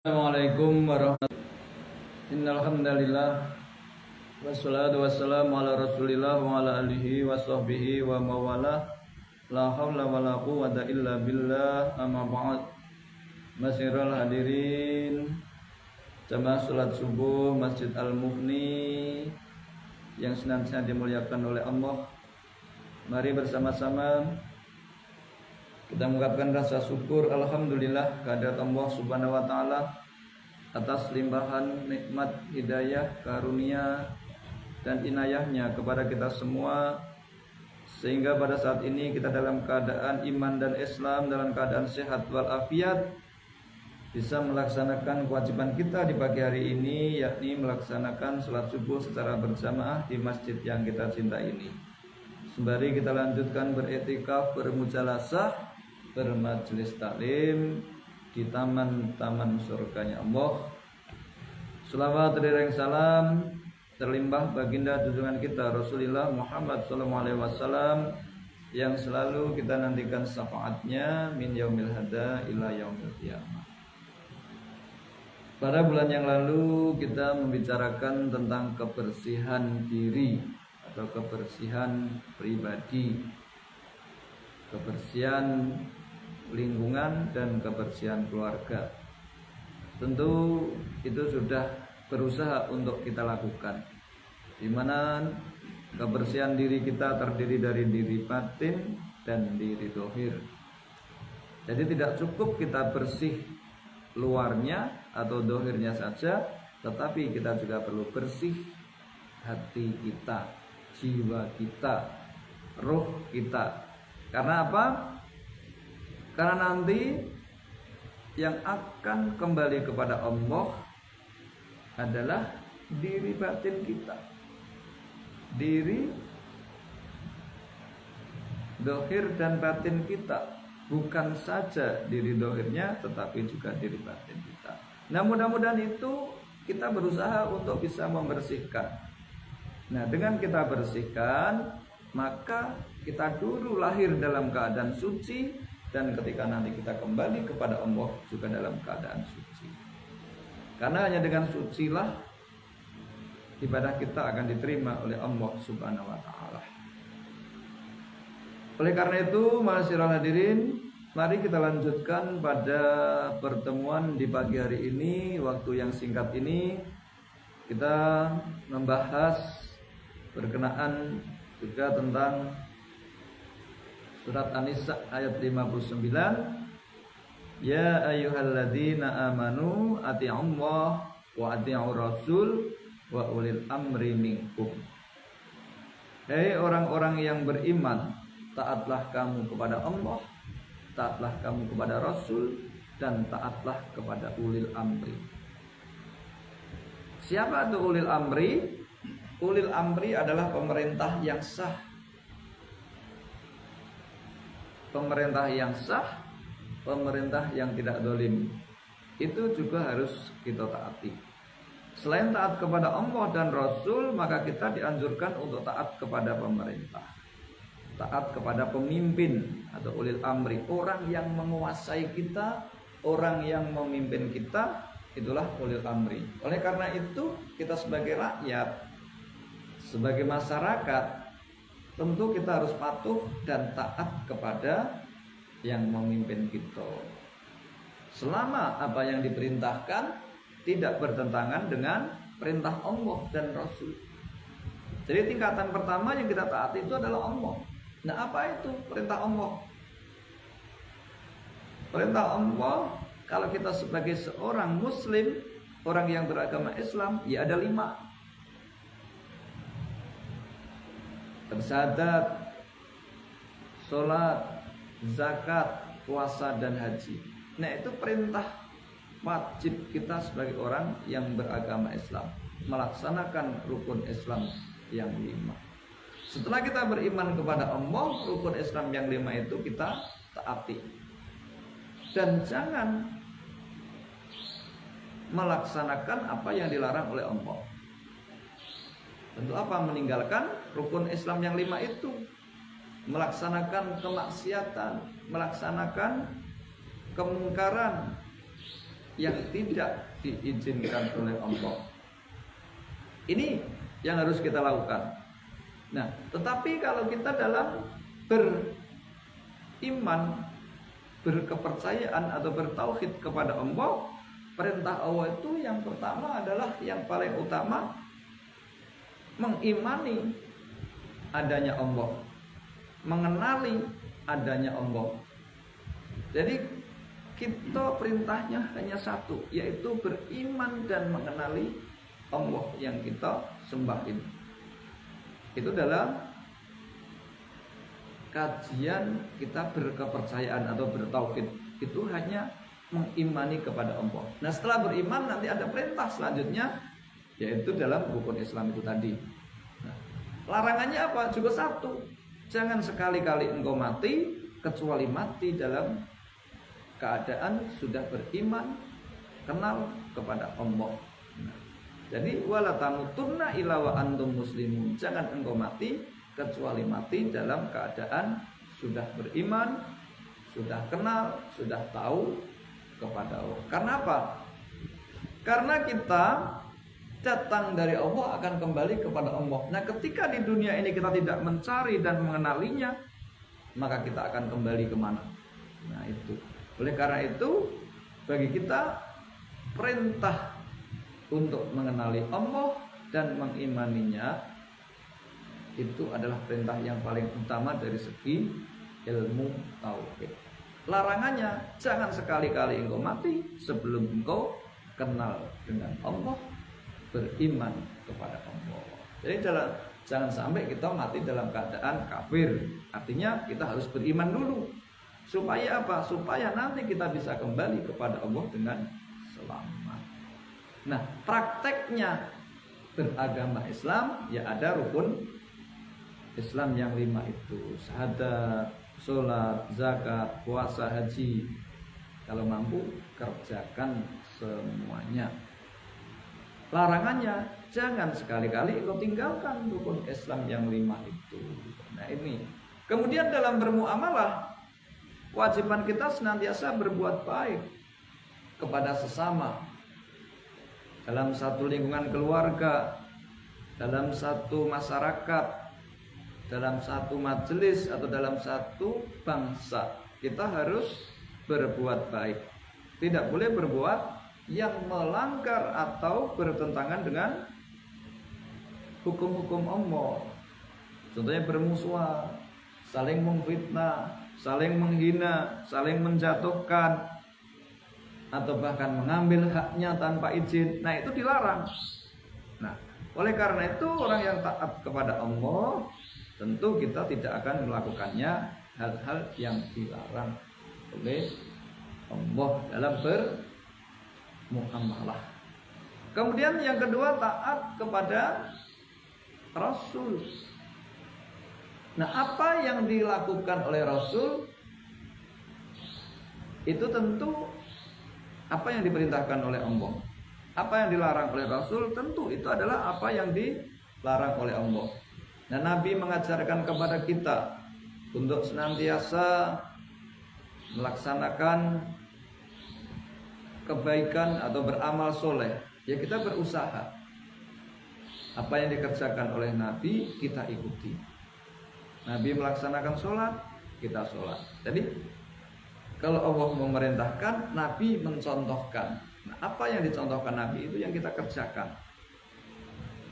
Assalamualaikum warahmatullahi wabarakatuh. Innal hamdalillah wassalatu wassalamu ala Rasulillah wa ala alihi wa sahbihi wa mawala. La haula wala quwwata illa billah. Amma ba'd. Masyiral hadirin jamaah salat subuh Masjid Al-Mughni yang senantiasa dimuliakan oleh Allah. Mari bersama-sama kita mengucapkan rasa syukur alhamdulillah kehadirat Allah Subhanahu wa taala atas limpahan nikmat hidayah, karunia dan inayahnya kepada kita semua, sehingga pada saat ini kita dalam keadaan iman dan Islam, dalam keadaan sehat walafiat, bisa melaksanakan kewajiban kita di pagi hari ini, yakni melaksanakan sholat subuh secara berjamaah di masjid yang kita cintai ini. Sembari kita lanjutkan beriktikaf, bermujalasah, bermajlis taklim di taman-taman surganya Allah. Selawat dan salam terlimpah baginda junjungan kita Rasulullah Muhammad SAW yang selalu kita nantikan syafaatnya min yaumil hada ila yaumil qiyamah. Pada bulan yang lalu kita membicarakan tentang kebersihan diri atau kebersihan pribadi, kebersihan lingkungan dan kebersihan keluarga. Tentu itu sudah berusaha untuk kita lakukan, di mana kebersihan diri kita terdiri dari diri batin dan diri dohir. Jadi tidak cukup kita bersih luarnya atau dohirnya saja, tetapi kita juga perlu bersih hati kita, jiwa kita, roh kita. Karena apa? Karena nanti yang akan kembali kepada Allah adalah diri batin kita, diri dohir dan batin kita. Bukan saja diri dohirnya, tetapi juga diri batin kita. Nah, mudah-mudahan itu kita berusaha untuk bisa membersihkan. Nah, dengan kita bersihkan, maka kita dulu lahir dalam keadaan suci, dan ketika nanti kita kembali kepada Allah juga dalam keadaan suci. Karena hanya dengan sucilah ibadah kita akan diterima oleh Allah Subhanahu wa taala. Oleh karena itu, masyiral hadirin, mari kita lanjutkan pada pertemuan di pagi hari ini. Waktu yang singkat ini kita membahas berkenaan juga tentang surat An-Nisa ayat 59. Ya ayyuhalladzina amanu ati'ullah wa ati'ur rasul wa ulil amri minkum. Hei orang-orang yang beriman, taatlah kamu kepada Allah, taatlah kamu kepada Rasul, dan taatlah kepada ulil amri. Siapa itu ulil amri? Ulil amri adalah pemerintah yang sah. Pemerintah yang sah, pemerintah yang tidak zalim, itu juga harus kita taati. Selain taat kepada Allah dan Rasul, maka kita dianjurkan untuk taat kepada pemerintah, taat kepada pemimpin atau ulil amri, orang yang menguasai kita, orang yang memimpin kita, itulah ulil amri. Oleh karena itu, kita sebagai rakyat, sebagai masyarakat, tentu kita harus patuh dan taat kepada yang memimpin kita, selama apa yang diperintahkan tidak bertentangan dengan perintah Allah dan Rasul. Jadi tingkatan pertama yang kita taati itu adalah Allah. Nah, apa itu perintah Allah? Perintah Allah, kalau kita sebagai seorang muslim, orang yang beragama Islam, ya ada 5. Bersyahadat, sholat, zakat, puasa, dan haji. Nah, itu perintah wajib kita sebagai orang yang beragama Islam, melaksanakan rukun Islam yang 5. Setelah kita beriman kepada Allah, rukun Islam yang 5 itu kita taati. Dan jangan melaksanakan apa yang dilarang oleh Allah. Tentu apa? Meninggalkan rukun Islam yang 5 itu, melaksanakan kemaksiatan, melaksanakan kemungkaran, yang tidak diizinkan oleh Allah. Ini yang harus kita lakukan. Nah, tetapi kalau kita dalam beriman, berkepercayaan atau bertauhid kepada Allah, perintah Allah itu yang pertama adalah yang paling utama mengimani adanya Allah, mengenali adanya Allah. Jadi kita perintahnya hanya satu, yaitu beriman dan mengenali Allah yang kita sembah ini. Itu dalam kajian kita berkepercayaan atau bertauhid, itu hanya mengimani kepada Allah. Nah, setelah beriman nanti ada perintah selanjutnya, yaitu dalam rukun Islam itu tadi. Nah, larangannya apa? Juga satu, jangan sekali-kali engkau mati kecuali mati dalam keadaan sudah beriman, kenal kepada Allah. Nah, jadi wala tamutunna illa wa antum muslimun. Jangan engkau mati kecuali mati dalam keadaan sudah beriman, sudah kenal, sudah tahu kepada Allah. Karena apa? Karena kita datang dari Allah akan kembali kepada Allah. Nah, ketika di dunia ini kita tidak mencari dan mengenalinya, maka kita akan kembali kemana? Nah, itu. Oleh karena itu, bagi kita perintah untuk mengenali Allah dan mengimaninya itu adalah perintah yang paling utama dari segi ilmu tauhid. Larangannya, jangan sekali-kali engkau mati sebelum engkau kenal dengan Allah, beriman kepada Allah. Jadi jangan sampai kita mati dalam keadaan kafir. Artinya kita harus beriman dulu. Supaya apa? Supaya nanti kita bisa kembali kepada Allah dengan selamat. Nah, prakteknya beragama Islam ya ada rukun Islam yang 5 itu: syahadat, sholat, zakat, puasa, haji. Kalau mampu kerjakan semuanya. Larangannya, jangan sekali-kali engkau tinggalkan rukun Islam yang 5 itu. Nah, ini. Kemudian dalam bermuamalah, kewajiban kita senantiasa berbuat baik kepada sesama. Dalam satu lingkungan keluarga, dalam satu masyarakat, dalam satu majelis atau dalam satu bangsa, kita harus berbuat baik. Tidak boleh berbuat yang melanggar atau bertentangan dengan hukum-hukum Allah. Contohnya bermusuhan, saling memfitnah, saling menghina, saling menjatuhkan, atau bahkan mengambil haknya tanpa izin. Nah, itu dilarang. Nah, oleh karena itu orang yang taat kepada Allah, tentu kita tidak akan melakukannya hal-hal yang dilarang oleh Allah dalam bermuamalah. Kemudian yang kedua, taat kepada Rasul. Nah, apa yang dilakukan oleh Rasul itu tentu apa yang diperintahkan oleh Allah. Apa yang dilarang oleh Rasul tentu itu adalah apa yang dilarang oleh Allah. Dan Nabi mengajarkan kepada kita untuk senantiasa melaksanakan kebaikan atau beramal soleh. Ya, kita berusaha. Apa yang dikerjakan oleh Nabi kita ikuti. Nabi melaksanakan sholat, kita sholat. Jadi kalau Allah memerintahkan, Nabi mencontohkan. Nah, apa yang dicontohkan Nabi itu yang kita kerjakan.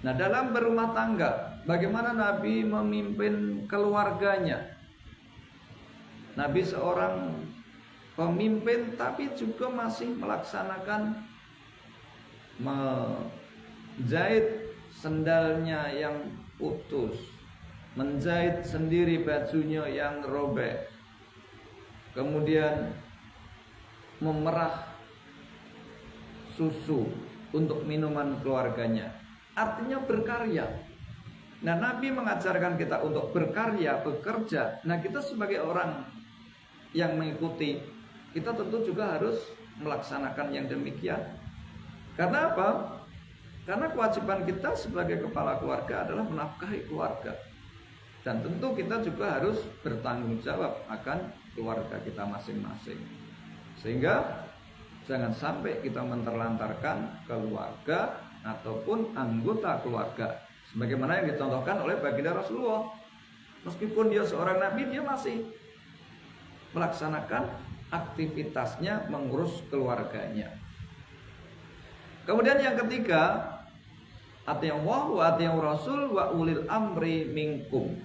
Nah, dalam berumah tangga, bagaimana Nabi memimpin keluarganya? Nabi seorang pemimpin tapi juga masih melaksanakan menjahit sendalnya yang putus, menjahit sendiri bajunya yang robek, kemudian memerah susu untuk minuman keluarganya. Artinya berkarya. Nah, Nabi mengajarkan kita untuk berkarya, bekerja. Nah, kita sebagai orang yang mengikuti, kita tentu juga harus melaksanakan yang demikian. Karena apa? Karena kewajiban kita sebagai kepala keluarga adalah menafkahi keluarga. Dan tentu kita juga harus bertanggung jawab akan keluarga kita masing-masing. Sehingga Jangan sampai kita menterlantarkan keluarga ataupun anggota keluarga. Sebagaimana yang dicontohkan oleh baginda Rasulullah. Meskipun dia seorang nabi, dia masih melaksanakan aktivitasnya mengurus keluarganya. Kemudian yang ketiga, ati'ullah wa ati'ur rasul wa ulil amri minkum.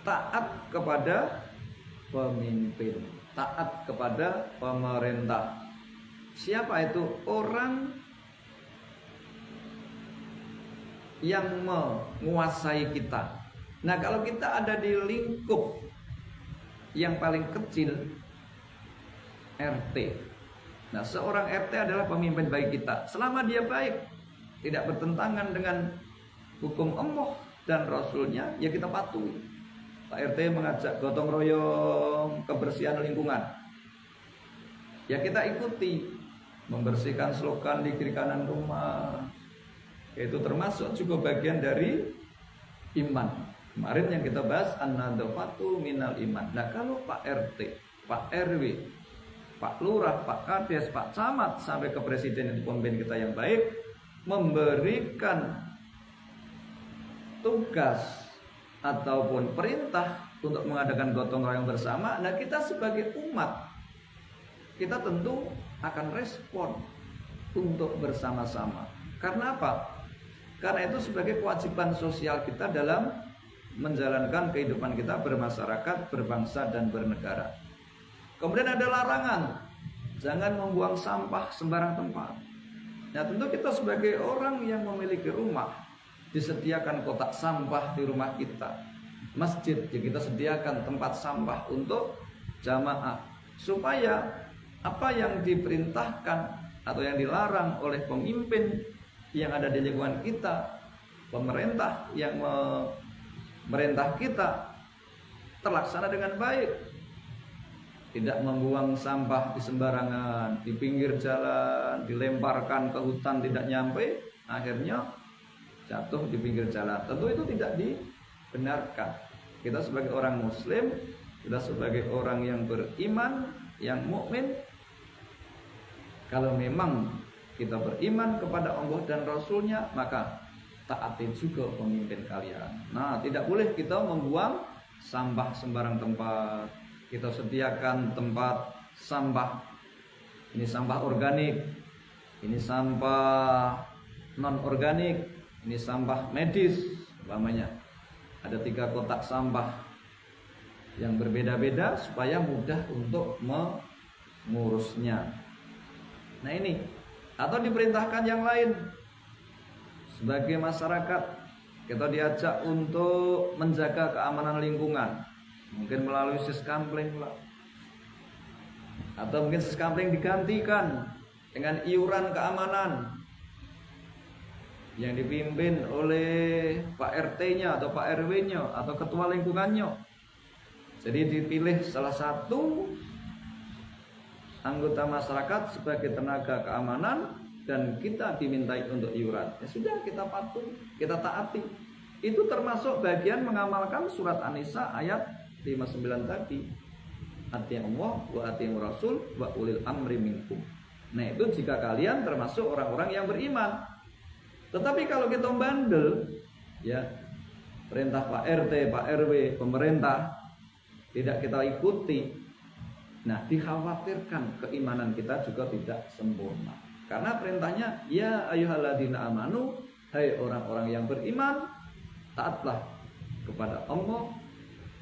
Taat kepada pemimpin, taat kepada pemerintah. Siapa itu? Orang yang menguasai kita. Nah, kalau kita ada di lingkup yang paling kecil, RT. Nah, seorang RT adalah pemimpin bagi kita. Selama dia baik, tidak bertentangan dengan hukum Allah dan Rasulnya, ya kita patuhi. Pak RT mengajak gotong royong kebersihan lingkungan, ya kita ikuti. Membersihkan slogan di kiri kanan rumah, itu termasuk juga bagian dari iman. Kemarin yang kita bahas an-nadhafatu minal iman. Nah, kalau Pak RT, Pak RW, Pak Lurah, Pak Kades, Pak Camat sampai ke presiden itu pemimpin kita yang baik, memberikan tugas ataupun perintah untuk mengadakan gotong royong bersama, nah kita sebagai umat, kita tentu akan respon untuk bersama-sama. Karena apa? Karena itu sebagai kewajiban sosial kita dalam menjalankan kehidupan kita bermasyarakat, berbangsa, dan bernegara. Kemudian ada larangan, jangan membuang sampah sembarang tempat. Nah, tentu kita sebagai orang yang memiliki rumah, disediakan kotak sampah di rumah kita. Masjid, ya kita sediakan tempat sampah untuk jamaah, supaya apa yang diperintahkan atau yang dilarang oleh pemimpin yang ada di lingkungan kita, pemerintah yang memerintah kita, terlaksana dengan baik. Tidak membuang sampah di sembarangan, di pinggir jalan, dilemparkan ke hutan tidak nyampe, akhirnya jatuh di pinggir jalan. Tentu itu tidak dibenarkan. Kita sebagai orang muslim, kita sebagai orang yang beriman, yang mukmin, kalau memang kita beriman kepada Allah dan Rasulnya, maka taati juga pemimpin kalian. Nah, tidak boleh kita membuang sampah sembarang tempat. Kita sediakan tempat sampah. Ini sampah organik, ini sampah non organik, ini sampah medis, umpamanya. Ada 3 kotak sampah yang berbeda-beda supaya mudah untuk mengurusnya. Nah ini, atau diperintahkan yang lain. Sebagai masyarakat, kita diajak untuk menjaga keamanan lingkungan. Mungkin melalui siskampling lah. Atau mungkin siskampling digantikan dengan iuran keamanan yang dipimpin oleh Pak RT-nya atau Pak RW-nya atau ketua lingkungannya. Jadi dipilih salah satu anggota masyarakat sebagai tenaga keamanan dan kita dimintai untuk iuran. Ya sudah, kita patuh, kita taati. Itu termasuk bagian mengamalkan surat An-Nisa ayat 59 tadi. Ati'ullah wa ati'ur rasul wa ulil amri minkum. Nah, itu jika kalian termasuk orang-orang yang beriman. Tetapi kalau kita bandel, ya perintah Pak RT, Pak RW, pemerintah tidak kita ikuti, nah dikhawatirkan keimanan kita juga tidak sempurna. Karena perintahnya, ya ayyuhalladzina amanu, hai orang-orang yang beriman, taatlah kepada Allah,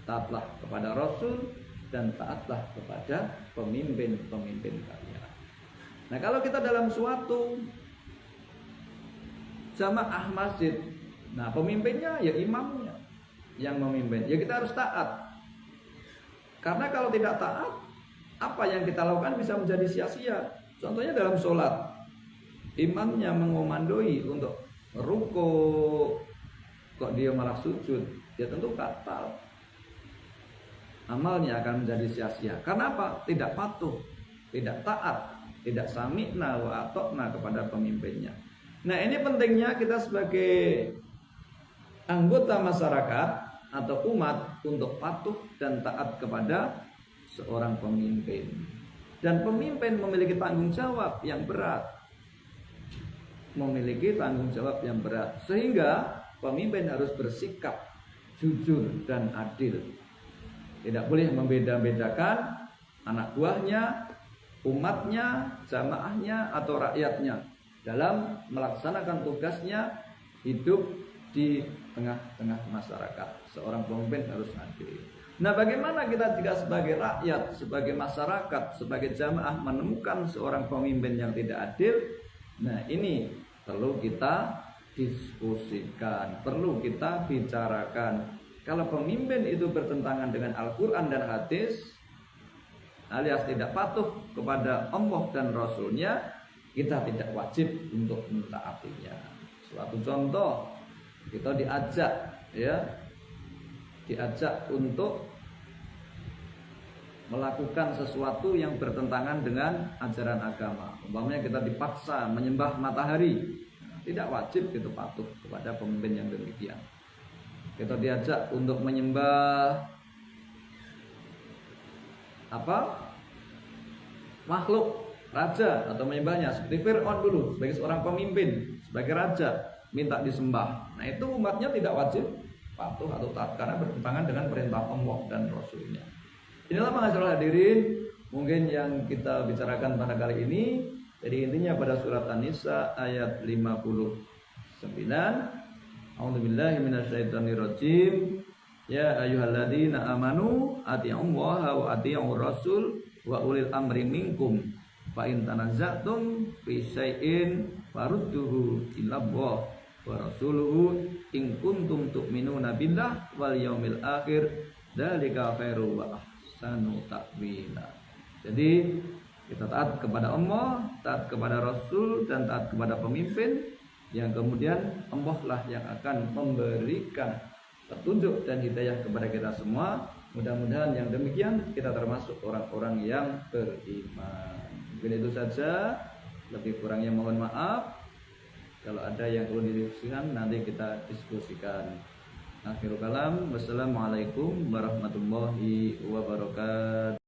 taatlah kepada Rasul, dan taatlah kepada pemimpin-pemimpin kalian. Nah, kalau kita dalam suatu jamaah masjid, nah pemimpinnya ya imamnya yang memimpin, ya kita harus taat. Karena kalau tidak taat, apa yang kita lakukan bisa menjadi sia-sia. Contohnya dalam sholat, imamnya mengomandoi untuk rukuk, kok dia malah sujud, ya tentu batal. Amalnya akan menjadi sia-sia. Karena apa? Tidak patuh, tidak taat, tidak sami'na wa atokna kepada pemimpinnya. Nah, ini pentingnya kita sebagai anggota masyarakat atau umat untuk patuh dan taat kepada seorang pemimpin. Dan pemimpin memiliki tanggung jawab yang berat. Sehingga pemimpin harus bersikap jujur dan adil. Tidak boleh membeda-bedakan anak buahnya, umatnya, jamaahnya, atau rakyatnya dalam melaksanakan tugasnya hidup di tengah-tengah masyarakat. Seorang pemimpin harus adil. Nah, bagaimana kita jika sebagai rakyat, sebagai masyarakat, sebagai jamaah menemukan seorang pemimpin yang tidak adil? Nah, ini perlu kita diskusikan, perlu kita bicarakan. Kalau pemimpin itu bertentangan dengan Al-Quran dan hadis, alias tidak patuh kepada Allah dan Rasulnya, kita tidak wajib untuk mentaatinya. Suatu contoh, kita diajak untuk melakukan sesuatu yang bertentangan dengan ajaran agama. Umpamanya kita dipaksa menyembah matahari, tidak wajib kita patuh kepada pemimpin yang demikian. Kita diajak untuk menyembah makhluk, raja atau menyembahnya, seperti Fir'aun dulu sebagai seorang pemimpin, sebagai raja minta disembah. Nah, itu umatnya tidak wajib patuh atau taat karena bertentangan dengan perintah Allah dan Rasulnya. Inilah ma'asyiral hadirin mungkin yang kita bicarakan pada kali ini. Jadi intinya pada surat An-Nisa ayat 59. A'udzubillahi minasyaitonirrajim. Ya ayyuhalladzina amanu atii'ullaha wa atii'ur rasul wa ulil amri minkum. Fa in tanaza'tum fi syai'in farudduhu ilallah wa rasuluhu in kuntum tu'minuna billah wal yaumil akhir dzalika khairu wa ahsanu ta'wila. Jadi kita taat kepada Allah, taat kepada Rasul, dan taat kepada pemimpin, yang kemudian Allah lah yang akan memberikan petunjuk dan hidayah kepada kita semua. Mudah-mudahan yang demikian kita termasuk orang-orang yang beriman. Mungkin itu saja, lebih kurangnya mohon maaf. Kalau ada yang perlu didiskusikan nanti kita diskusikan. Akhirul kalam, wassalamualaikum warahmatullahi wabarakatuh.